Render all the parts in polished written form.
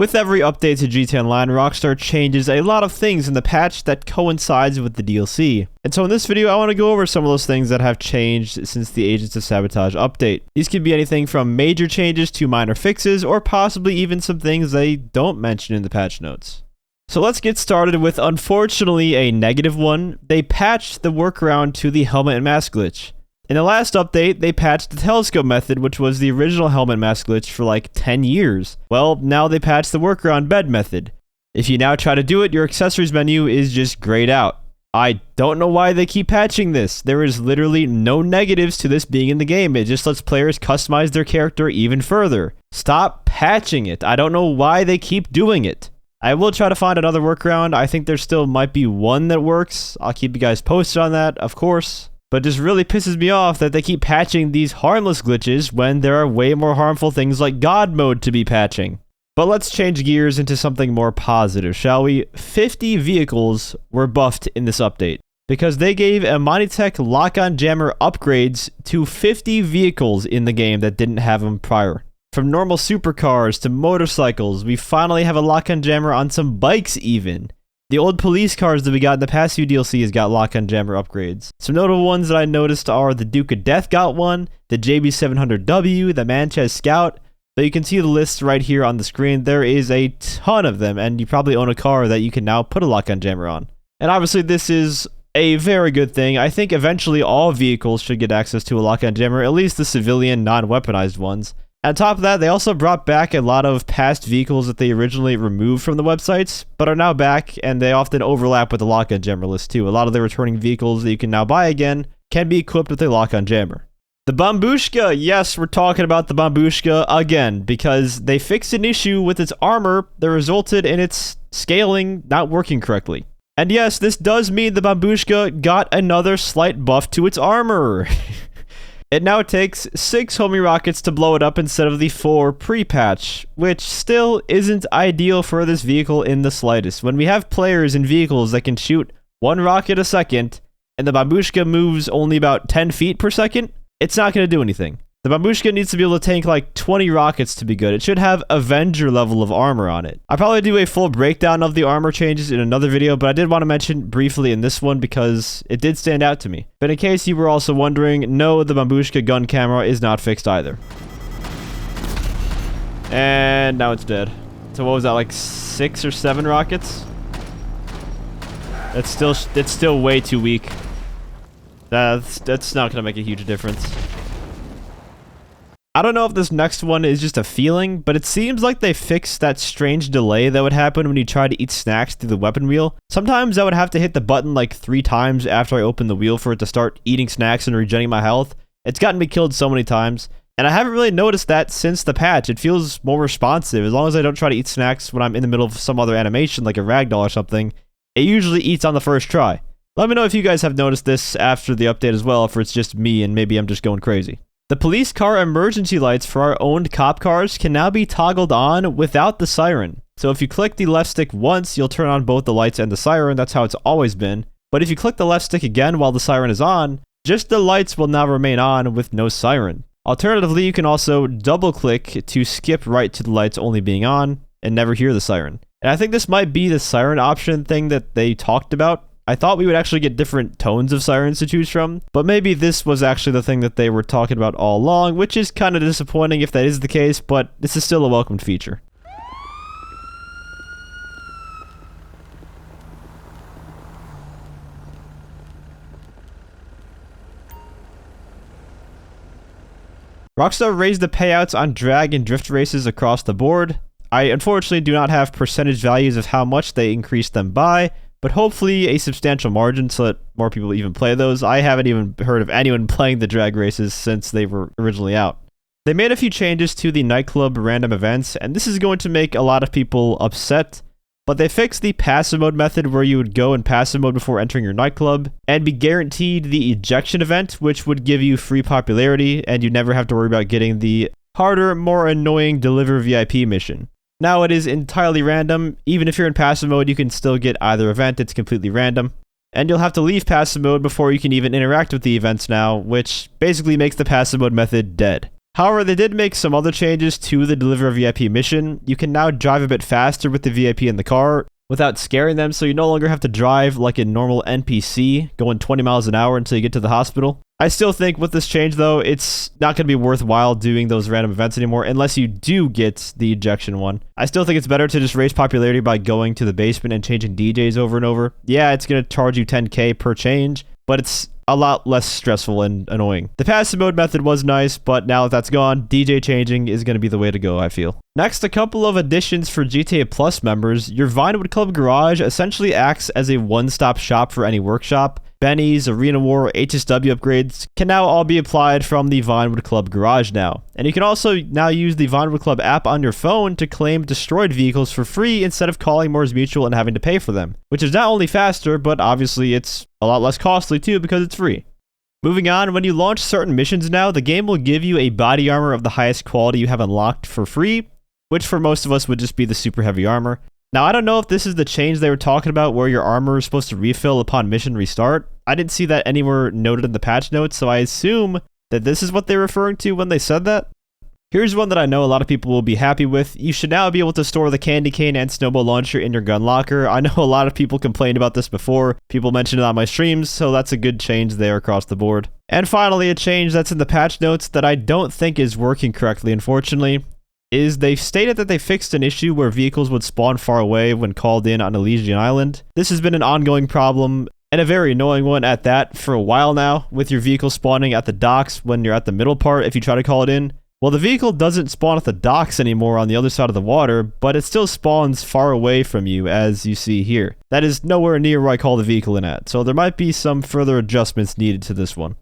With every update to gtaonline, Rockstar changes a lot of things in the patch that coincides with the DLC. And so in this video, I want to go over some of those things that have changed since the Agents of Sabotage update. These could be anything from major changes to minor fixes, or possibly even some things they don't mention in the patch notes. So let's get started with, unfortunately, a negative one. They patched the workaround to the helmet and mask glitch. In the last update, they patched the telescope method, which was the original helmet mask glitch for like 10 years. Well, now they patched the workaround bed method. If you now try to do it, your accessories menu is just grayed out. I don't know why they keep patching this. There is literally no negatives to this being in the game. It just lets players customize their character even further. Stop patching it. I don't know why they keep doing it. I will try to find another workaround. I think there still might be one that works. I'll keep you guys posted on that, of course. But it just really pisses me off that they keep patching these harmless glitches when there are way more harmful things like God mode to be patching. But let's change gears into something more positive, shall we? 50 vehicles were buffed in this update, because they gave UNEDITED lock-on jammer upgrades to 50 vehicles in the game that didn't have them prior. From normal supercars to motorcycles, we finally have a lock-on jammer on some bikes even. The old police cars that we got in the past few DLCs got lock-on jammer upgrades. Some notable ones that I noticed are the Duke of Death got one, the JB700W, the Manchester Scout. But you can see the list right here on the screen. There is a ton of them, and you probably own a car that you can now put a lock-on jammer on. And obviously this is a very good thing. I think eventually all vehicles should get access to a lock-on jammer, at least the civilian, non-weaponized ones. On top of that, they also brought back a lot of past vehicles that they originally removed from the websites, but are now back, and they often overlap with the lock-on jammer list too. A lot of the returning vehicles that you can now buy again can be equipped with a lock-on jammer. The Bombushka! Yes, we're talking about the Bombushka again, because they fixed an issue with its armor that resulted in its scaling not working correctly. And yes, this does mean the Bombushka got another slight buff to its armor. It now takes 6 homing rockets to blow it up instead of the 4 pre-patch, which still isn't ideal for this vehicle in the slightest. When we have players in vehicles that can shoot 1 rocket a second, and the Bombushka moves only about 10 feet per second, it's not going to do anything. The Bombushka needs to be able to tank like 20 rockets to be good. It should have Avenger level of armor on it. I'll probably do a full breakdown of the armor changes in another video, but I did want to mention briefly in this one because it did stand out to me. But in case you were also wondering, no, the Bombushka gun camera is not fixed either. And now it's dead. So what was that, like 6 or 7 rockets? It's still way too weak. That's not going to make a huge difference. I don't know if this next one is just a feeling, but it seems like they fixed that strange delay that would happen when you try to eat snacks through the weapon wheel. Sometimes I would have to hit the button like 3 times after I open the wheel for it to start eating snacks and regenerating my health. It's gotten me killed so many times, and I haven't really noticed that since the patch. It feels more responsive. As long as I don't try to eat snacks when I'm in the middle of some other animation like a ragdoll or something, it usually eats on the first try. Let me know if you guys have noticed this after the update as well, if it's just me and maybe I'm just going crazy. The police car emergency lights for our owned cop cars can now be toggled on without the siren. So if you click the left stick once, you'll turn on both the lights and the siren. That's how it's always been. But if you click the left stick again while the siren is on, just the lights will now remain on with no siren. Alternatively, you can also double click to skip right to the lights only being on and never hear the siren. And I think this might be the siren option thing that they talked about. I thought we would actually get different tones of sirens to choose from, but maybe this was actually the thing that they were talking about all along, which is kind of disappointing if that is the case, but this is still a welcomed feature. Rockstar raised the payouts on drag and drift races across the board. I unfortunately do not have percentage values of how much they increased them by, but hopefully a substantial margin so that more people even play those. I haven't even heard of anyone playing the drag races since they were originally out. They made a few changes to the nightclub random events, and this is going to make a lot of people upset, but they fixed the passive mode method where you would go in passive mode before entering your nightclub and be guaranteed the ejection event, which would give you free popularity, and you never have to worry about getting the harder, more annoying deliver VIP mission. Now it is entirely random. Even if you're in passive mode, you can still get either event. It's completely random. And you'll have to leave passive mode before you can even interact with the events now, which basically makes the passive mode method dead. However, they did make some other changes to the Deliver a VIP mission. You can now drive a bit faster with the VIP in the car without scaring them, so you no longer have to drive like a normal NPC, going 20 miles an hour until you get to the hospital. I still think with this change, though, it's not going to be worthwhile doing those random events anymore unless you do get the ejection one. I still think it's better to just raise popularity by going to the basement and changing DJs over and over. Yeah, it's going to charge you 10k per change, but it's a lot less stressful and annoying. The passive mode method was nice, but now that that's gone, DJ changing is going to be the way to go, I feel. Next, a couple of additions for GTA Plus members. Your Vinewood Club Garage essentially acts as a one-stop shop for any workshop. Bennies, Arena War, HSW upgrades can now all be applied from the Vinewood Club Garage now. And you can also now use the Vinewood Club app on your phone to claim destroyed vehicles for free instead of calling Mors Mutual and having to pay for them. Which is not only faster, but obviously it's a lot less costly too because it's free. Moving on, when you launch certain missions now, the game will give you a body armor of the highest quality you have unlocked for free, which for most of us would just be the super heavy armor. Now, I don't know if this is the change they were talking about where your armor is supposed to refill upon mission restart. I didn't see that anywhere noted in the patch notes, so I assume that this is what they're referring to when they said that. Here's one that I know a lot of people will be happy with. You should now be able to store the candy cane and snowball launcher in your gun locker. I know a lot of people complained about this before. People mentioned it on my streams, so that's a good change there across the board. And finally, a change that's in the patch notes that I don't think is working correctly, unfortunately, is they've stated that they fixed an issue where vehicles would spawn far away when called in on Elysian Island. This has been an ongoing problem, and a very annoying one at that, for a while now, with your vehicle spawning at the docks when you're at the middle part if you try to call it in. Well, the vehicle doesn't spawn at the docks anymore on the other side of the water, but it still spawns far away from you, as you see here. That is nowhere near where I call the vehicle in at, so there might be some further adjustments needed to this one.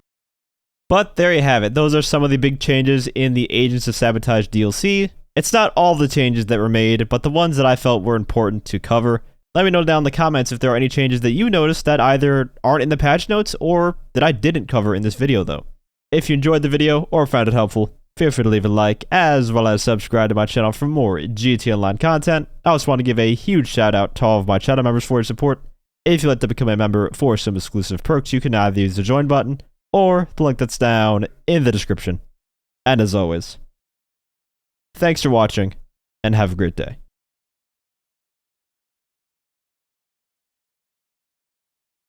But there you have it. Those are some of the big changes in the Agents of Sabotage DLC. It's not all the changes that were made, but the ones that I felt were important to cover. Let me know down in the comments if there are any changes that you noticed that either aren't in the patch notes or that I didn't cover in this video though. If you enjoyed the video or found it helpful, feel free to leave a like as well as subscribe to my channel for more GTA Online content. I also want to give a huge shout out to all of my channel members for your support. If you'd like to become a member for some exclusive perks, you can either use the join button or the link that's down in the description. And as always, thanks for watching, and have a great day.